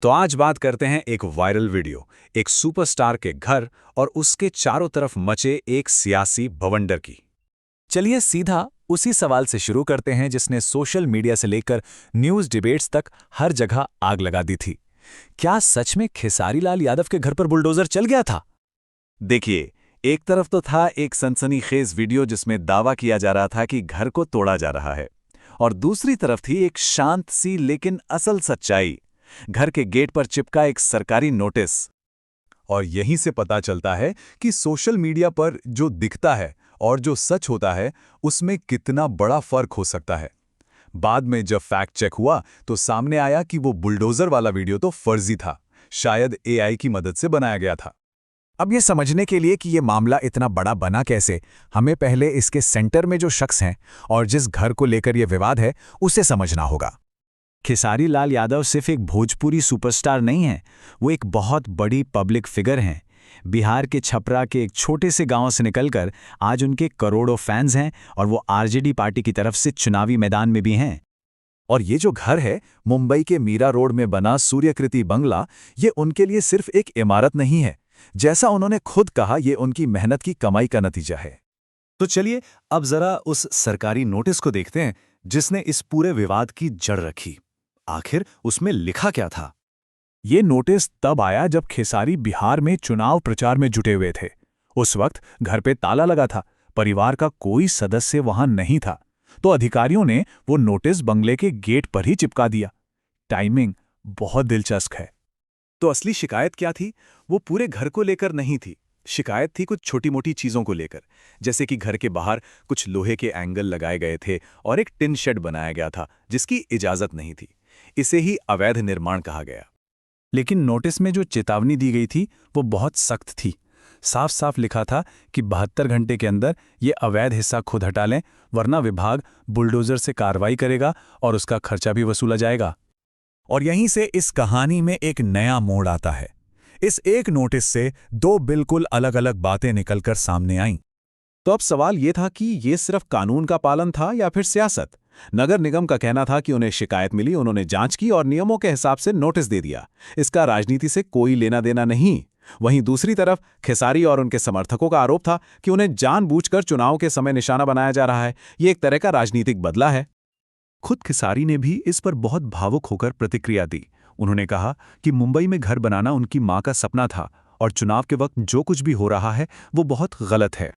तो आज बात करते हैं एक वायरल वीडियो, एक सुपरस्टार के घर और उसके चारों तरफ मचे एक सियासी बवंडर की। चलिए सीधा उसी सवाल से शुरू करते हैं जिसने सोशल मीडिया से लेकर न्यूज़ डिबेट्स तक हर जगह आग लगा दी थी। क्या सच में खेसारी लाल यादव के घर पर बुलडोजर चल गया था? देखिए, एक तरफ तो था एक सनसनीखेज वीडियो जिसमें दावा किया जा रहा था कि घर को तोड़ा जा रहा है, और दूसरी तरफ थी एक शांत सी लेकिन असल सच्चाई, घर के गेट पर चिपका एक सरकारी नोटिस। और यहीं से पता चलता है कि सोशल मीडिया पर जो दिखता है और जो सच होता है उसमें कितना बड़ा फर्क हो सकता है। बाद में जब फैक्ट चेक हुआ तो सामने आया कि वो बुलडोजर वाला वीडियो तो फर्जी था, शायद एआई की मदद से बनाया गया था। अब ये समझने के लिए कि ये मामला इतना बड़ा बना कैसे, हमें पहले इसके सेंटर में जो शख्स हैं और जिस घर को लेकर ये विवाद है उसे समझना होगा। खेसारी लाल यादव सिर्फ एक भोजपुरी सुपरस्टार नहीं हैं, वो एक बहुत बड़ी पब्लिक फिगर हैं। बिहार के छपरा के एक छोटे से गांव से निकलकर आज उनके करोड़ों फैंस हैं और वो आरजेडी पार्टी की तरफ से चुनावी मैदान में भी हैं। और ये जो घर है मुंबई के मीरा रोड में बना सूर्यकृति बंगला, ये उनके लिए सिर्फ एक इमारत नहीं है। जैसा उन्होंने खुद कहा, ये उनकी मेहनत की कमाई का नतीजा है। तो चलिए अब जरा उस सरकारी नोटिस को देखते हैं जिसने इस पूरे विवाद की जड़ रखी। आखिर उसमें लिखा क्या था? ये नोटिस तब आया जब खेसारी बिहार में चुनाव प्रचार में जुटे हुए थे। उस वक्त घर पे ताला लगा था, परिवार का कोई सदस्य वहां नहीं था, तो अधिकारियों ने वो नोटिस बंगले के गेट पर ही चिपका दिया। टाइमिंग बहुत दिलचस्प है। तो असली शिकायत क्या थी? वो पूरे घर को लेकर नहीं थी। शिकायत थी कुछ छोटी मोटी चीजों को लेकर, जैसे कि घर के बाहर कुछ लोहे के एंगल लगाए गए थे और एक टिन शेड बनाया गया था जिसकी इजाजत नहीं थी। इसे ही अवैध निर्माण कहा गया। लेकिन नोटिस में जो चेतावनी दी गई थी वो बहुत सख्त थी। साफ साफ लिखा था कि 72 घंटे के अंदर ये अवैध हिस्सा खुद हटा लें, वरना विभाग बुलडोजर से कार्रवाई करेगा और उसका खर्चा भी वसूला जाएगा। और यहीं से इस कहानी में एक नया मोड़ आता है। इस एक नोटिस से दो बिल्कुल अलग अलग बातें निकलकर सामने आईं। तो अब सवाल ये था कि ये सिर्फ कानून का पालन था या फिर सियासत? नगर निगम का कहना था कि उन्हें शिकायत मिली, उन्होंने जांच की और नियमों के हिसाब से नोटिस दे दिया। इसका राजनीति से कोई लेना देना नहीं। वहीं दूसरी तरफ खेसारी और उनके समर्थकों का आरोप था कि उन्हें जानबूझकर चुनाव के समय निशाना बनाया जा रहा है। ये एक तरह का राजनीतिक बदला है। खुद खेसारी ने भी इस पर बहुत भावुक होकर प्रतिक्रिया दी। उन्होंने कहा कि मुंबई में घर बनाना उनकी मां का सपना था और चुनाव के वक्त जो कुछ भी हो रहा है वो बहुत गलत है।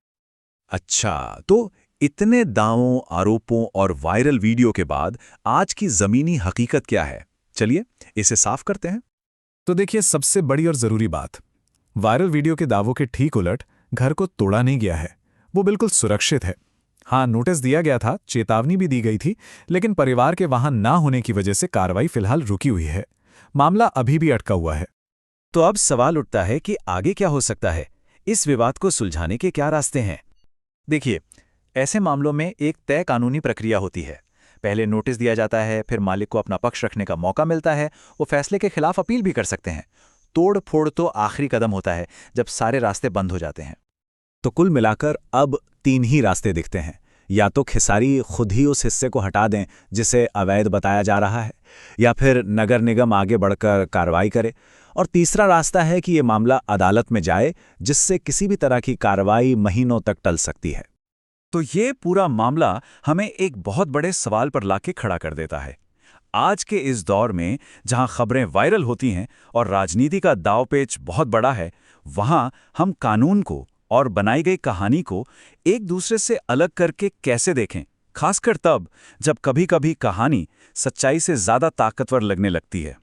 अच्छा, तो इतने दावों, आरोपों और वायरल वीडियो के बाद आज की जमीनी हकीकत क्या है? चलिए इसे साफ करते हैं। तो देखिए, सबसे बड़ी और जरूरी बात, वायरल वीडियो के दावों के ठीक उलट घर को तोड़ा नहीं गया है। वो बिल्कुल सुरक्षित है। हाँ, नोटिस दिया गया था, चेतावनी भी दी गई थी, लेकिन परिवार के वहां ना होने की वजह से कार्रवाई फिलहाल रुकी हुई है। मामला अभी भी अटका हुआ है। तो अब सवाल उठता है कि आगे क्या हो सकता है? इस विवाद को सुलझाने के क्या रास्ते हैं? देखिए, ऐसे मामलों में एक तय कानूनी प्रक्रिया होती है। पहले नोटिस दिया जाता है, फिर मालिक को अपना पक्ष रखने का मौका मिलता है। वो फैसले के खिलाफ अपील भी कर सकते हैं। तोड़ फोड़ तो आखिरी कदम होता है, जब सारे रास्ते बंद हो जाते हैं। तो कुल मिलाकर अब 3 ही रास्ते दिखते हैं। या तो खेसारी खुद ही उस हिस्से को हटा दें जिसे अवैध बताया जा रहा है, या फिर नगर निगम आगे बढ़कर कार्रवाई करे, और तीसरा रास्ता है कि ये मामला अदालत में जाए, जिससे किसी भी तरह की कार्रवाई महीनों तक टल सकती है। तो ये पूरा मामला हमें एक बहुत बड़े सवाल पर लाके खड़ा कर देता है। आज के इस दौर में जहां खबरें वायरल होती हैं और राजनीति का दांवपेच बहुत बड़ा है, वहां हम कानून को और बनाई गई कहानी को एक दूसरे से अलग करके कैसे देखें, खासकर तब जब कभी-कभी कहानी सच्चाई से ज्यादा ताकतवर लगने लगती है।